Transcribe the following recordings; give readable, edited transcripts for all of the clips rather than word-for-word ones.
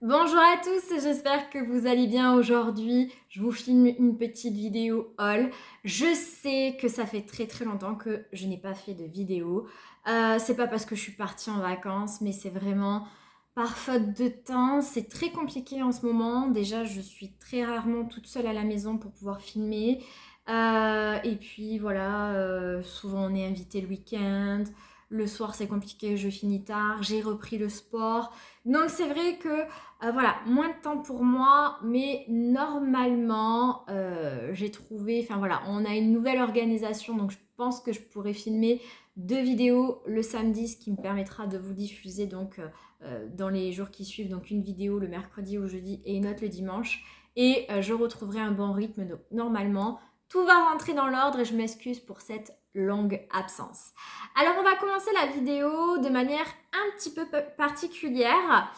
Bonjour à tous, j'espère que vous allez bien aujourd'hui. Je vous filme une petite vidéo haul. Je sais que ça fait très longtemps que je n'ai pas fait de vidéo. C'est pas parce que je suis partie en vacances, mais c'est vraiment par faute de temps. C'est très compliqué en ce moment. Déjà, je suis très rarement toute seule à la maison pour pouvoir filmer. Et puis voilà, souvent on est invité le week-end. Le soir c'est compliqué, je finis tard. J'ai repris le sport. Donc c'est vrai que voilà, moins de temps pour moi, mais normalement, j'ai trouvé, enfin voilà, on a une nouvelle organisation, donc je pense que je pourrais filmer 2 vidéos le samedi, ce qui me permettra de vous diffuser donc dans les jours qui suivent, donc une vidéo le mercredi ou jeudi et une autre le dimanche. Et je retrouverai un bon rythme, donc normalement, tout va rentrer dans l'ordre et je m'excuse pour cette longue absence. Alors on va commencer la vidéo de manière un petit peu particulière.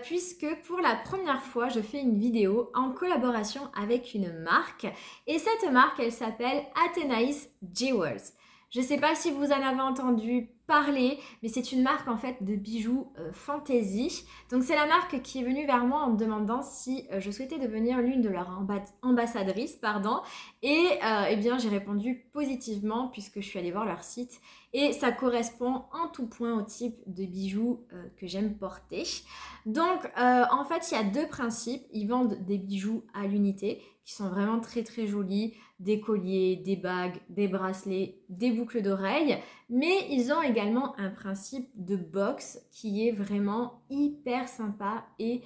Puisque pour la première fois, je fais une vidéo en collaboration avec une marque. Et cette marque, elle s'appelle Athénaïs Jewels. Je ne sais pas si vous en avez entendu parler, mais c'est une marque en fait de bijoux fantasy. Donc c'est la marque qui est venue vers moi en me demandant si je souhaitais devenir l'une de leurs ambassadrices, pardon. Et eh bien j'ai répondu positivement puisque je suis allée voir leur site et ça correspond en tout point au type de bijoux que j'aime porter. Donc, en fait, il y a deux principes. Ils vendent des bijoux à l'unité qui sont vraiment très jolis, des colliers, des bagues, des bracelets, des boucles d'oreilles. Mais ils ont également un principe de box qui est vraiment hyper sympa et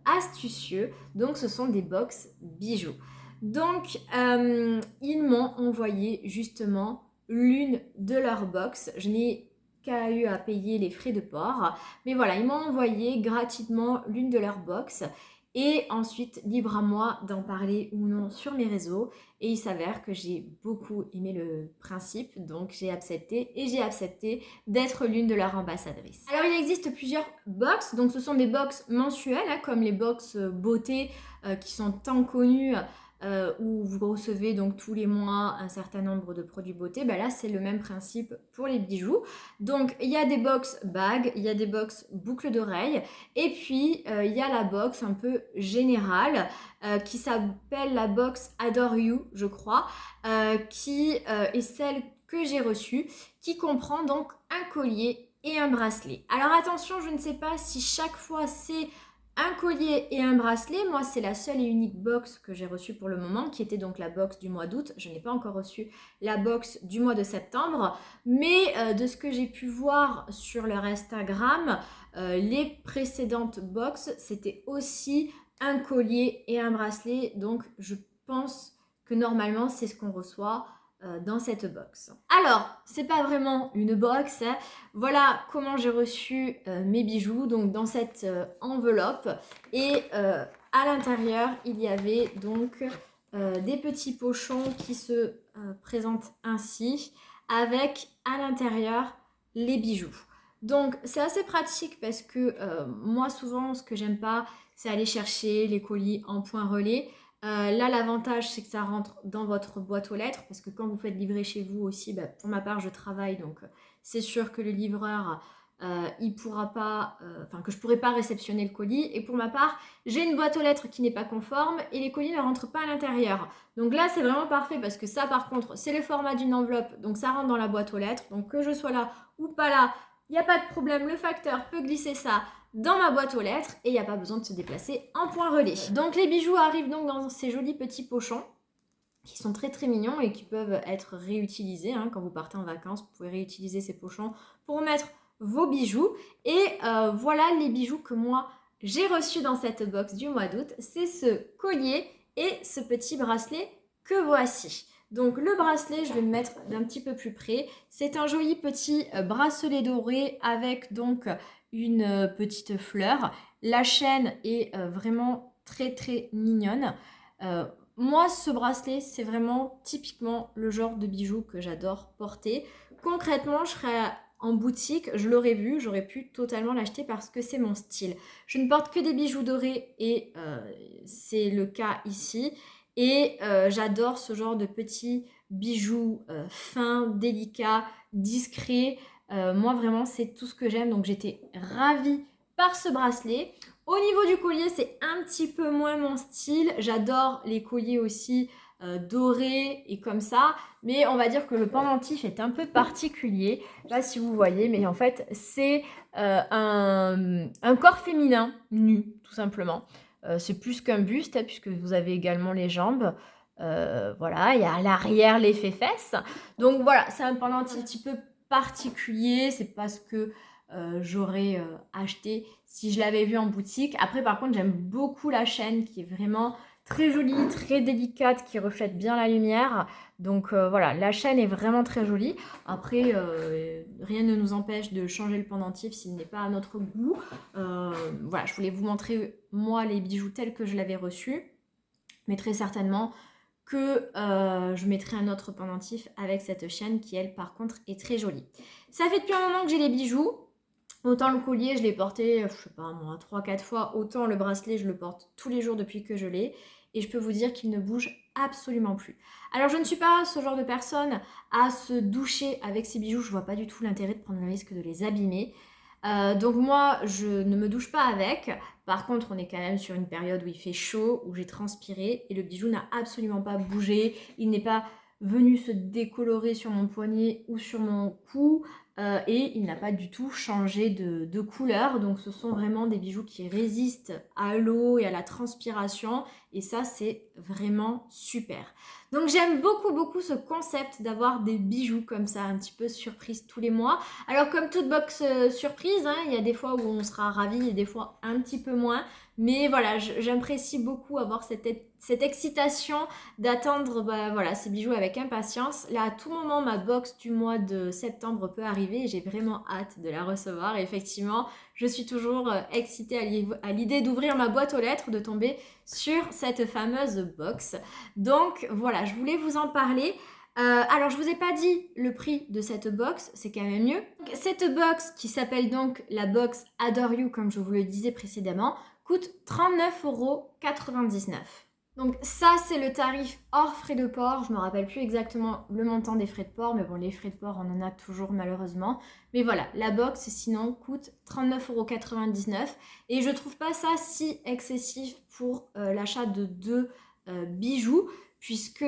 astucieux. Donc, ce sont des box bijoux. Donc, ils m'ont envoyé justement l'une de leurs box. Je n'ai qu'à eu à payer les frais de port. Mais voilà, ils m'ont envoyé gratuitement l'une de leurs box. Et ensuite, libre à moi d'en parler ou non sur mes réseaux. Et il s'avère que j'ai beaucoup aimé le principe, donc j'ai accepté et j'ai accepté d'être l'une de leurs ambassadrices. Alors il existe plusieurs box, donc ce sont des box mensuelles, hein, comme les box beauté qui sont tant connues où vous recevez donc tous les mois un certain nombre de produits beauté. Ben là, c'est le même principe pour les bijoux. Donc, il y a des box bagues, il y a des box boucles d'oreilles, et puis il y a la box un peu générale qui s'appelle la box Adore You, je crois, qui est celle que j'ai reçue, qui comprend donc un collier et un bracelet. Alors attention, je ne sais pas si chaque fois c'est un collier et un bracelet. Moi, c'est la seule et unique box que j'ai reçue pour le moment, qui était donc la box du mois d'août. Je n'ai pas encore reçu la box du mois de septembre. Mais de ce que j'ai pu voir sur leur Instagram, les précédentes box, c'était aussi un collier et un bracelet. Donc, je pense que normalement, c'est ce qu'on reçoit dans cette box. Alors, c'est pas vraiment une box, hein. Voilà comment j'ai reçu mes bijoux, donc dans cette enveloppe. Et à l'intérieur, il y avait donc des petits pochons qui se présentent ainsi, avec à l'intérieur les bijoux. Donc c'est assez pratique parce que moi souvent ce que j'aime pas c'est aller chercher les colis en point relais. Là l'avantage c'est que ça rentre dans votre boîte aux lettres parce que quand vous faites livrer chez vous aussi, bah, pour ma part je travaille donc c'est sûr que le livreur il pourra pas, enfin que je pourrai pas réceptionner le colis et pour ma part j'ai une boîte aux lettres qui n'est pas conforme et les colis ne rentrent pas à l'intérieur. Donc là c'est vraiment parfait parce que ça par contre c'est le format d'une enveloppe donc ça rentre dans la boîte aux lettres donc que je sois là ou pas là il n'y a pas de problème, le facteur peut glisser ça dans ma boîte aux lettres et il n'y a pas besoin de se déplacer en point relais. Donc les bijoux arrivent donc dans ces jolis petits pochons qui sont très mignons et qui peuvent être réutilisés. Hein. Quand vous partez en vacances, vous pouvez réutiliser ces pochons pour mettre vos bijoux. Et voilà les bijoux que moi j'ai reçus dans cette box du mois d'août. C'est ce collier et ce petit bracelet que voici. Donc le bracelet, je vais me mettre d'un petit peu plus près. C'est un joli petit bracelet doré avec donc une petite fleur. La chaîne est vraiment très mignonne. Moi, ce bracelet, c'est vraiment typiquement le genre de bijou que j'adore porter. Concrètement, je serais en boutique, je l'aurais vu, j'aurais pu totalement l'acheter parce que c'est mon style. Je ne porte que des bijoux dorés et c'est le cas ici. Et j'adore ce genre de petits bijoux fins, délicats, discrets. Moi, vraiment, c'est tout ce que j'aime. Donc, j'étais ravie par ce bracelet. Au niveau du collier, c'est un petit peu moins mon style. J'adore les colliers aussi dorés et comme ça. Mais on va dire que le pendentif est un peu particulier. Je ne sais pas si vous voyez, mais en fait, c'est un corps féminin nu, tout simplement. C'est plus qu'un buste, hein, puisque vous avez également les jambes. Voilà, il y a à l'arrière l'effet fesses. Donc voilà, c'est un pendentif un petit peu particulier. C'est pas ce que j'aurais acheté si je l'avais vu en boutique. Après, par contre, j'aime beaucoup la chaîne qui est vraiment très jolie, très délicate, qui reflète bien la lumière. Donc voilà, la chaîne est vraiment très jolie. Après, rien ne nous empêche de changer le pendentif s'il n'est pas à notre goût. Voilà, je voulais vous montrer, moi, les bijoux tels que je l'avais reçus. Mais très certainement que je mettrai un autre pendentif avec cette chaîne qui, elle, par contre, est très jolie. Ça fait depuis un moment que j'ai les bijoux. Autant le collier, je l'ai porté, je sais pas moi, 3-4 fois. Autant le bracelet, je le porte tous les jours depuis que je l'ai. Et je peux vous dire qu'il ne bouge absolument plus. Alors je ne suis pas ce genre de personne à se doucher avec ces bijoux. Je vois pas du tout l'intérêt de prendre le risque de les abîmer. Donc moi, je ne me douche pas avec. Par contre, on est quand même sur une période où il fait chaud, où j'ai transpiré. Et le bijou n'a absolument pas bougé. Il n'est pas venu se décolorer sur mon poignet ou sur mon cou. Et il n'a pas du tout changé de couleur. Donc ce sont vraiment des bijoux qui résistent à l'eau et à la transpiration. Et ça, c'est vraiment super. Donc j'aime beaucoup beaucoup ce concept d'avoir des bijoux comme ça, un petit peu surprise tous les mois. Alors comme toute box surprise, hein, il y a des fois où on sera ravi et des fois un petit peu moins. Mais voilà, j'apprécie beaucoup avoir cette excitation d'attendre voilà, ces bijoux avec impatience. Là, à tout moment, ma box du mois de septembre peut arriver et j'ai vraiment hâte de la recevoir. Et effectivement, je suis toujours excitée à l'idée d'ouvrir ma boîte aux lettres, de tomber sur cette fameuse box. Donc voilà, je voulais vous en parler. Alors, je vous ai pas dit le prix de cette box, c'est quand même mieux. Donc, cette box, qui s'appelle donc la box Adore You, comme je vous le disais précédemment, coûte 39,99 €. Donc ça, c'est le tarif hors frais de port. Je me rappelle plus exactement le montant des frais de port, mais bon, les frais de port, on en a toujours malheureusement. Mais voilà, la box, sinon, coûte 39,99 € et je trouve pas ça si excessif pour l'achat de deux bijoux, puisque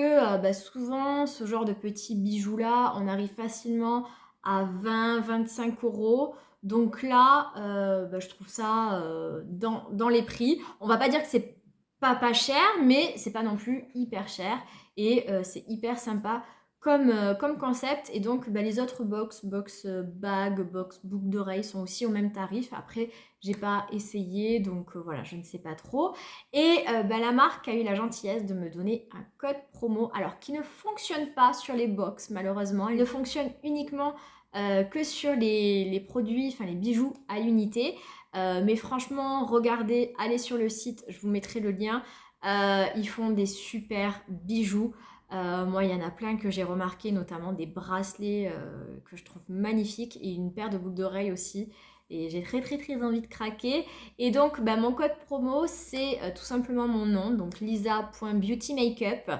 souvent, ce genre de petits bijoux-là, on arrive facilement à 20-25 €. Donc là, je trouve ça dans les prix. On va pas dire que c'est pas cher, mais c'est pas non plus hyper cher. Et c'est hyper sympa comme concept. Et donc, les autres box bag, box boucle d'oreilles sont aussi au même tarif. Après, j'ai pas essayé, donc voilà, je ne sais pas trop. Et la marque a eu la gentillesse de me donner un code promo, alors qui ne fonctionne pas sur les box malheureusement. Il ne fonctionne uniquement que sur les produits, enfin les bijoux à l'unité. Mais franchement, regardez, allez sur le site, je vous mettrai le lien. Ils font des super bijoux. Moi, il y en a plein que j'ai remarqué, notamment des bracelets que je trouve magnifiques et une paire de boucles d'oreilles aussi. Et j'ai très très très envie de craquer. Et donc, mon code promo, c'est tout simplement mon nom, donc lisa.beautymakeup.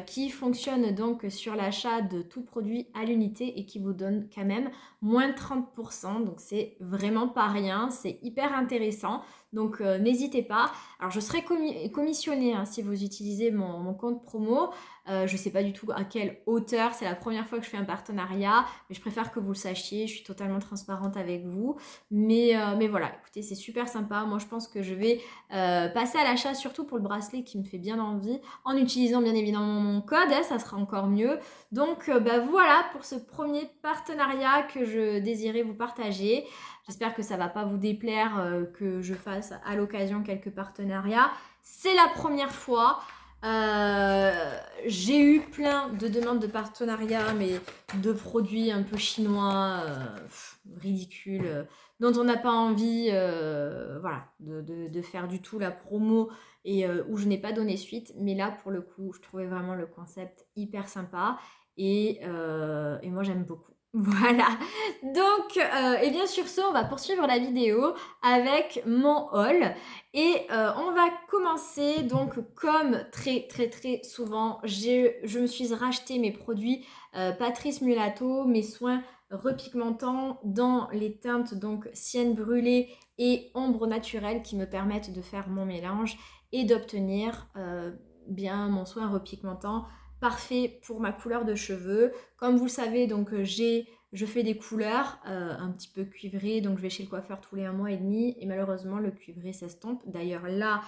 Qui fonctionne donc sur l'achat de tout produit à l'unité et qui vous donne quand même moins 30%. Donc c'est vraiment pas rien, c'est hyper intéressant. Donc n'hésitez pas. Alors je serai commissionnée si vous utilisez mon compte promo. Je ne sais pas du tout à quelle hauteur, c'est la première fois que je fais un partenariat, mais je préfère que vous le sachiez, je suis totalement transparente avec vous. Mais voilà, écoutez, c'est super sympa. Moi je pense que je vais passer à l'achat, surtout pour le bracelet qui me fait bien envie, en utilisant bien évidemment mon code, ça sera encore mieux. Donc voilà pour ce premier partenariat que je désirais vous partager. J'espère que ça va pas vous déplaire que je fasse à l'occasion quelques partenariats. C'est la première fois. J'ai eu plein de demandes de partenariat, mais de produits un peu chinois, ridicules, dont on n'a pas envie voilà, de faire du tout la promo et où je n'ai pas donné suite. Mais là, pour le coup, je trouvais vraiment le concept hyper sympa et moi, j'aime beaucoup. Voilà, donc et bien sur ce, on va poursuivre la vidéo avec mon haul et on va commencer donc comme très très très souvent, je me suis racheté mes produits Patrice Mulato, mes soins repigmentant dans les teintes donc sienne brûlée et ombre naturelle qui me permettent de faire mon mélange et d'obtenir bien mon soin repigmentant parfait pour ma couleur de cheveux. Comme vous le savez, donc je fais des couleurs un petit peu cuivrées, donc je vais chez le coiffeur tous les 1 mois et demi et malheureusement le cuivré s'estompe. D'ailleurs là,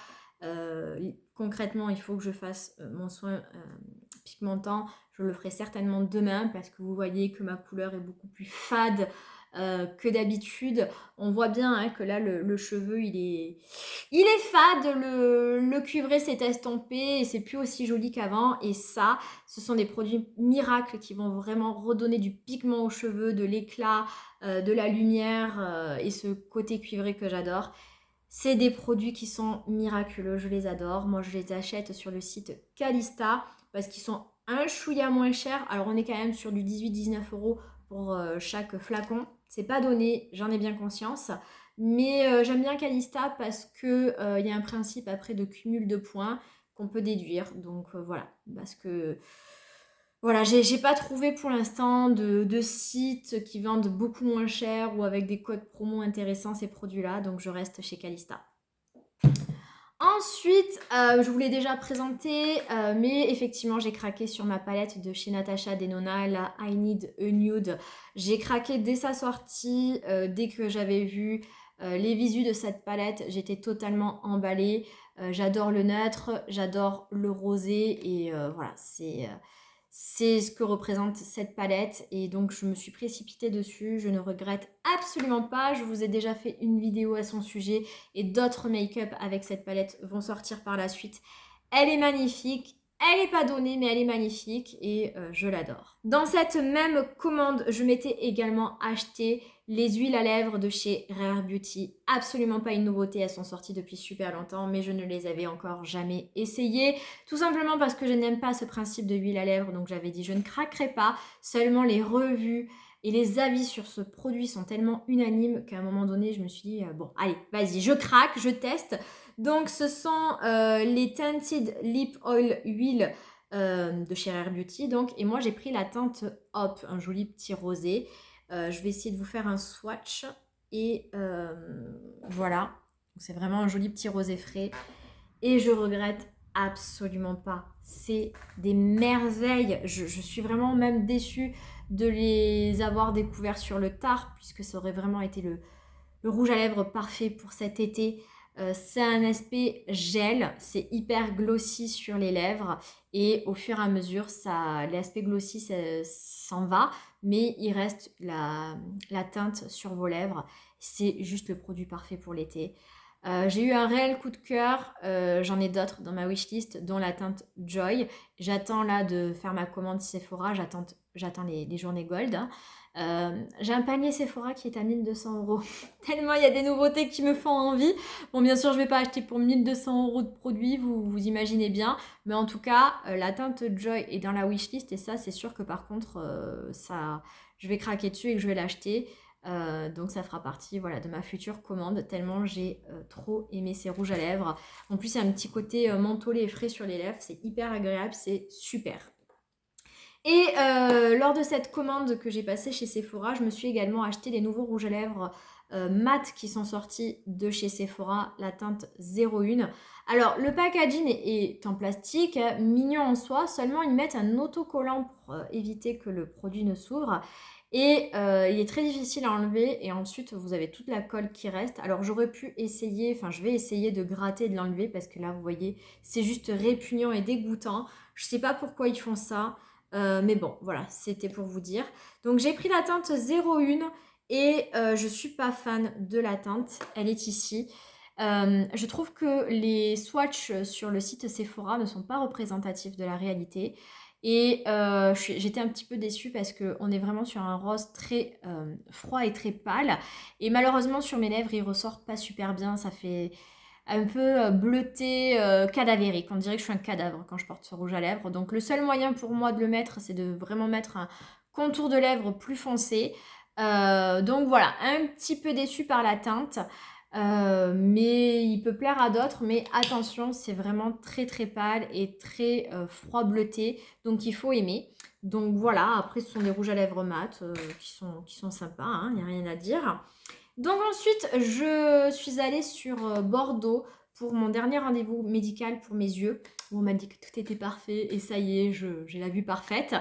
concrètement, il faut que je fasse mon soin pigmentant. Je le ferai certainement demain parce que vous voyez que ma couleur est beaucoup plus fade que d'habitude. On voit bien hein, que là le cheveu il est fade, le cuivré s'est estompé et c'est plus aussi joli qu'avant. Et ça, ce sont des produits miracles qui vont vraiment redonner du pigment aux cheveux, de l'éclat, de la lumière et ce côté cuivré que j'adore. C'est des produits qui sont miraculeux, je les adore. Moi, je les achète sur le site Calista parce qu'ils sont un chouïa moins chers. Alors, on est quand même sur du 18-19 € pour chaque flacon. C'est pas donné, j'en ai bien conscience. Mais j'aime bien Calista parce qu'il y a un principe après de cumul de points qu'on peut déduire. Donc voilà, parce que voilà, j'ai pas trouvé pour l'instant de sites qui vendent beaucoup moins cher ou avec des codes promo intéressants ces produits-là, donc je reste chez Calista. Ensuite, je vous l'ai déjà présenté, mais effectivement, j'ai craqué sur ma palette de chez Natasha Denona, la I Need a Nude. J'ai craqué dès sa sortie, dès que j'avais vu les visus de cette palette, j'étais totalement emballée. J'adore le neutre, j'adore le rosé et voilà, c'est ce que représente cette palette et donc je me suis précipitée dessus, je ne regrette absolument pas, je vous ai déjà fait une vidéo à son sujet et d'autres make-up avec cette palette vont sortir par la suite. Elle est magnifique, elle n'est pas donnée mais elle est magnifique et je l'adore. Dans cette même commande, je m'étais également acheté les huiles à lèvres de chez Rare Beauty. Absolument pas une nouveauté, elles sont sorties depuis super longtemps mais je ne les avais encore jamais essayées. Tout simplement parce que je n'aime pas ce principe de huile à lèvres, donc j'avais dit je ne craquerai pas. Seulement les revues et les avis sur ce produit sont tellement unanimes qu'à un moment donné je me suis dit bon allez vas-y je craque, je teste. Donc ce sont les Tinted Lip Oil Huile de chez Rare Beauty donc, et moi j'ai pris la teinte Hop, un joli petit rosé. Je vais essayer de vous faire un swatch et voilà, c'est vraiment un joli petit rosé frais et je regrette absolument pas. C'est des merveilles. Je suis vraiment même déçue de les avoir découverts sur le tard puisque ça aurait vraiment été le rouge à lèvres parfait pour cet été. C'est un aspect gel, c'est hyper glossy sur les lèvres et au fur et à mesure, l'aspect glossy s'en va, mais il reste la teinte sur vos lèvres. C'est juste le produit parfait pour l'été. J'ai eu un réel coup de cœur, j'en ai d'autres dans ma wishlist, dont la teinte Joy. J'attends là de faire ma commande Sephora, j'attends les journées gold. Hein. J'ai un panier Sephora qui est à 1200 €. Tellement il y a des nouveautés qui me font envie. Bon, bien sûr, je ne vais pas acheter pour 1200 € de produits, vous imaginez bien. Mais en tout cas, la teinte Joy est dans la wishlist et ça, c'est sûr que par contre, je vais craquer dessus et que je vais l'acheter. Donc ça fera partie voilà, de ma future commande tellement j'ai trop aimé ces rouges à lèvres. En plus, il y a un petit côté mentholé et frais sur les lèvres, c'est hyper agréable, c'est super. Et lors de cette commande que j'ai passée chez Sephora, je me suis également acheté les nouveaux rouges à lèvres mat qui sont sortis de chez Sephora, la teinte 01. Alors le packaging est en plastique, mignon en soi, seulement ils mettent un autocollant pour éviter que le produit ne s'ouvre. Et il est très difficile à enlever et ensuite vous avez toute la colle qui reste. Alors j'aurais pu essayer, enfin je vais essayer de gratter et de l'enlever parce que là vous voyez c'est juste répugnant et dégoûtant. Je sais pas pourquoi ils font ça. Mais bon, voilà, c'était pour vous dire. Donc j'ai pris la teinte 01 et je suis pas fan de la teinte. Elle est ici. Je trouve que les swatchs sur le site Sephora ne sont pas représentatifs de la réalité. Et j'étais un petit peu déçue parce qu'on est vraiment sur un rose très froid et très pâle. Et malheureusement sur mes lèvres, il ressort pas super bien. Ça fait un peu bleuté, cadavérique. On dirait que je suis un cadavre quand je porte ce rouge à lèvres. Donc le seul moyen pour moi de le mettre, c'est de vraiment mettre un contour de lèvres plus foncé. Donc voilà, un petit peu déçue par la teinte. mais il peut plaire à d'autres, mais attention, c'est vraiment très très pâle et très froid bleuté, donc il faut aimer. Donc voilà, après ce sont des rouges à lèvres mat qui sont sympas, il n'y a rien à dire. Donc ensuite, je suis allée sur Bordeaux pour mon dernier rendez-vous médical pour mes yeux, où on m'a dit que tout était parfait et ça y est, j'ai la vue parfaite.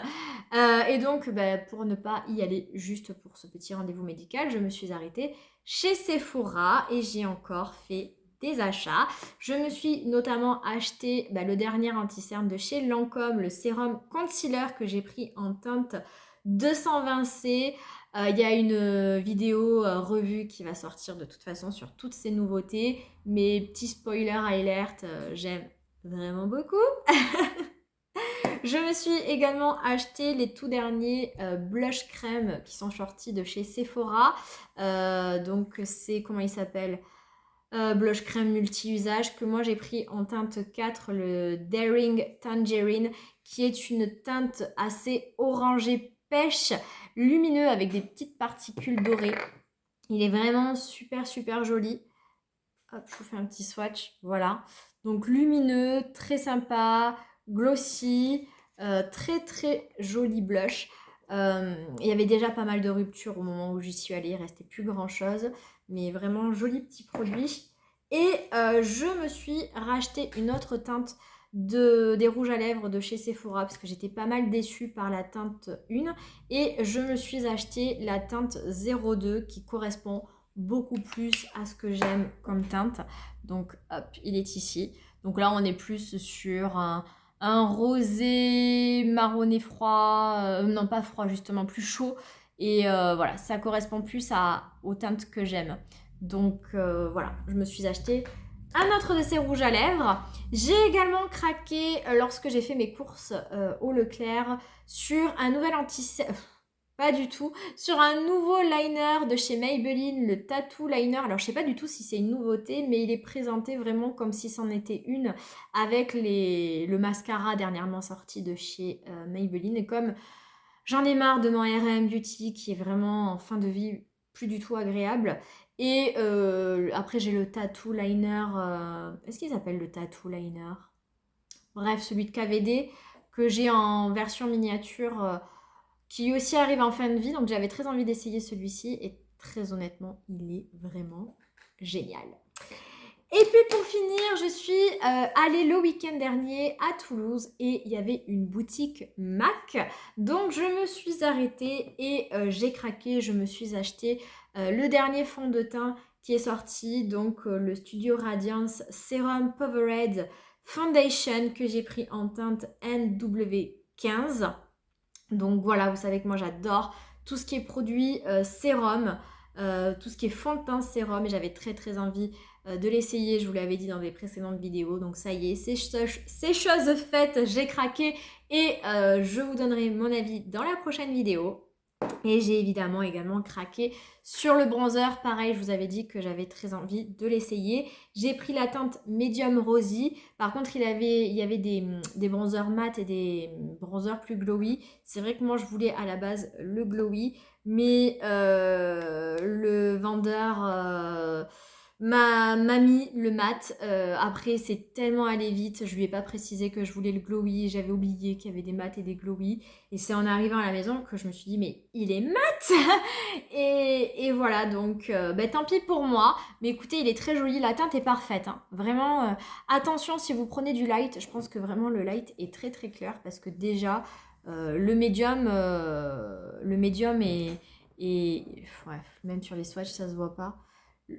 Et donc, pour ne pas y aller juste pour ce petit rendez-vous médical, je me suis arrêtée chez Sephora et j'ai encore fait des achats. Je me suis notamment acheté le dernier anti-cerne de chez Lancôme, le sérum concealer que j'ai pris en teinte 220C. Il y a une vidéo revue qui va sortir de toute façon sur toutes ces nouveautés. Mes petits spoilers alert, j'aime vraiment beaucoup. Je me suis également acheté les tout derniers blush crème qui sont sortis de chez Sephora. Donc c'est, comment il s'appelle, blush crème multi-usage que moi j'ai pris en teinte 4, le Daring Tangerine, qui est une teinte assez orangée pêche, lumineux avec des petites particules dorées. Il est vraiment super super joli. Hop, je vous fais un petit swatch, voilà. Donc lumineux, très sympa, glossy, très très joli blush. Il y avait déjà pas mal de ruptures au moment où j'y suis allée, il restait plus grand chose, mais vraiment joli petit produit. Et je me suis racheté une autre teinte des rouges à lèvres de chez Sephora parce que j'étais pas mal déçue par la teinte 1 et je me suis acheté la teinte 02 qui correspond beaucoup plus à ce que j'aime comme teinte. Donc hop, il est ici. Donc là on est plus sur un rosé marronné froid, non pas froid justement, plus chaud. Et voilà, ça correspond plus aux teintes que j'aime. Donc voilà, je me suis acheté un autre de ces rouges à lèvres. J'ai également craqué lorsque j'ai fait mes courses au Leclerc sur un nouvel pas du tout. Sur un nouveau liner de chez Maybelline, le Tattoo Liner. Alors, je sais pas du tout si c'est une nouveauté, mais il est présenté vraiment comme si c'en était une avec le mascara dernièrement sorti de chez Maybelline. Et comme j'en ai marre de mon RM Beauty qui est vraiment en fin de vie plus du tout agréable. Et après, j'ai le Tattoo Liner. Est-ce qu'ils appellent le Tattoo Liner? Bref, celui de KVD que j'ai en version miniature qui aussi arrive en fin de vie. Donc j'avais très envie d'essayer celui-ci et très honnêtement, il est vraiment génial. Et puis pour finir, je suis allée le week-end dernier à Toulouse et il y avait une boutique MAC. Donc je me suis arrêtée et j'ai craqué. Je me suis acheté le dernier fond de teint qui est sorti. Donc le Studio Radiance Serum Powerade Foundation que j'ai pris en teinte NW15. Donc voilà, vous savez que moi j'adore tout ce qui est produit sérum, tout ce qui est fond de teint sérum et j'avais très très envie de l'essayer, je vous l'avais dit dans des précédentes vidéos. Donc ça y est, c'est chose faite, j'ai craqué et je vous donnerai mon avis dans la prochaine vidéo. Et j'ai également craqué sur le bronzer. Pareil, je vous avais dit que j'avais très envie de l'essayer. J'ai pris la teinte Medium Rosy. Par contre, il y avait des bronzers mat et des bronzers plus glowy. C'est vrai que moi, je voulais à la base le glowy. Mais le vendeur m'a mis le mat. Après, c'est tellement allé vite. Je lui ai pas précisé que je voulais le glowy. J'avais oublié qu'il y avait des mats et des glowy. Et c'est en arrivant à la maison que je me suis dit, mais il est mat. Et voilà, donc tant pis pour moi. Mais écoutez, il est très joli. La teinte est parfaite. Vraiment, attention si vous prenez du light. Je pense que vraiment le light est très très clair. Parce que déjà, le médium ouais, même sur les swatchs, ça se voit pas.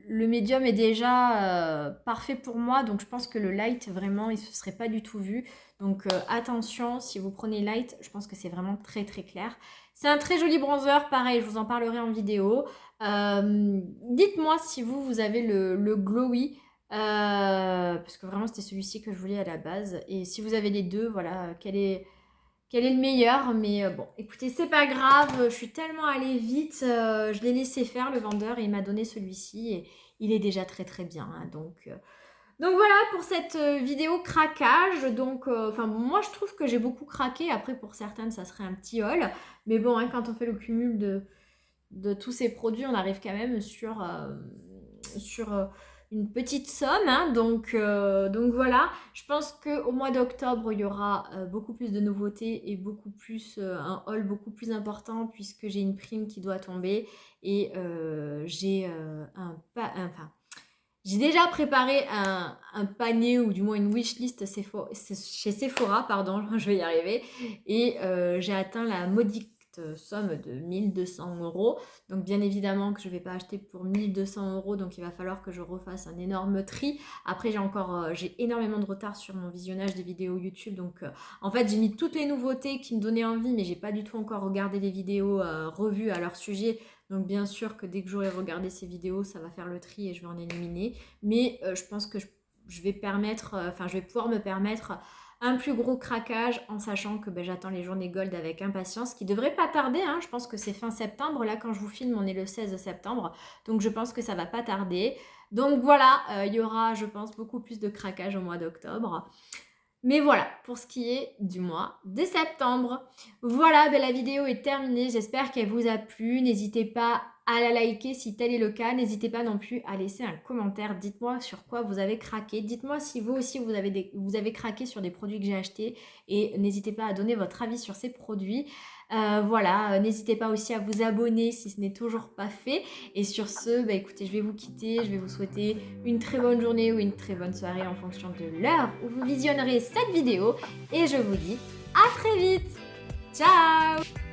Le médium est déjà parfait pour moi, donc je pense que le light, vraiment, il ne se serait pas du tout vu. Donc attention, si vous prenez light, je pense que c'est vraiment très très clair. C'est un très joli bronzer, pareil, je vous en parlerai en vidéo. Dites-moi si vous avez le glowy, parce que vraiment c'était celui-ci que je voulais à la base. Et si vous avez les deux, voilà, quel est le meilleur, mais bon, écoutez, c'est pas grave, je suis tellement allée vite, je l'ai laissé faire le vendeur et il m'a donné celui-ci et il est déjà très très bien. Donc voilà pour cette vidéo craquage. Donc, moi je trouve que j'ai beaucoup craqué. Après, pour certaines, ça serait un petit haul. Mais bon, quand on fait le cumul de tous ces produits, on arrive quand même sur une petite somme, hein, donc voilà. Je pense qu'au mois d'octobre, il y aura beaucoup plus de nouveautés et beaucoup plus, un haul beaucoup plus important puisque j'ai une prime qui doit tomber et j'ai j'ai déjà préparé un panier ou du moins une wishlist chez Sephora, pardon, je vais y arriver, et j'ai atteint la modique somme de 1200 euros. Donc bien évidemment que je ne vais pas acheter pour 1200 euros, donc il va falloir que je refasse un énorme tri. Après j'ai énormément de retard sur mon visionnage des vidéos YouTube, donc en fait j'ai mis toutes les nouveautés qui me donnaient envie, mais j'ai pas du tout encore regardé les vidéos revues à leur sujet. Donc bien sûr que dès que j'aurai regardé ces vidéos, ça va faire le tri et je vais en éliminer. Mais je pense que je vais pouvoir me permettre un plus gros craquage en sachant que j'attends les journées gold avec impatience, qui devrait pas tarder, hein. Je pense que c'est fin septembre. Là, quand je vous filme, on est le 16 septembre. Donc je pense que ça va pas tarder. Donc voilà, il y aura, je pense, beaucoup plus de craquage au mois d'octobre. Mais voilà, pour ce qui est du mois de septembre. Voilà, la vidéo est terminée. J'espère qu'elle vous a plu. N'hésitez pas à la liker si tel est le cas. N'hésitez pas non plus à laisser un commentaire. Dites-moi sur quoi vous avez craqué. Dites-moi si vous aussi vous avez craqué sur des produits que j'ai achetés. Et n'hésitez pas à donner votre avis sur ces produits. Voilà, n'hésitez pas aussi à vous abonner si ce n'est toujours pas fait. Et sur ce, écoutez, je vais vous quitter. Je vais vous souhaiter une très bonne journée ou une très bonne soirée en fonction de l'heure où vous visionnerez cette vidéo. Et je vous dis à très vite. Ciao!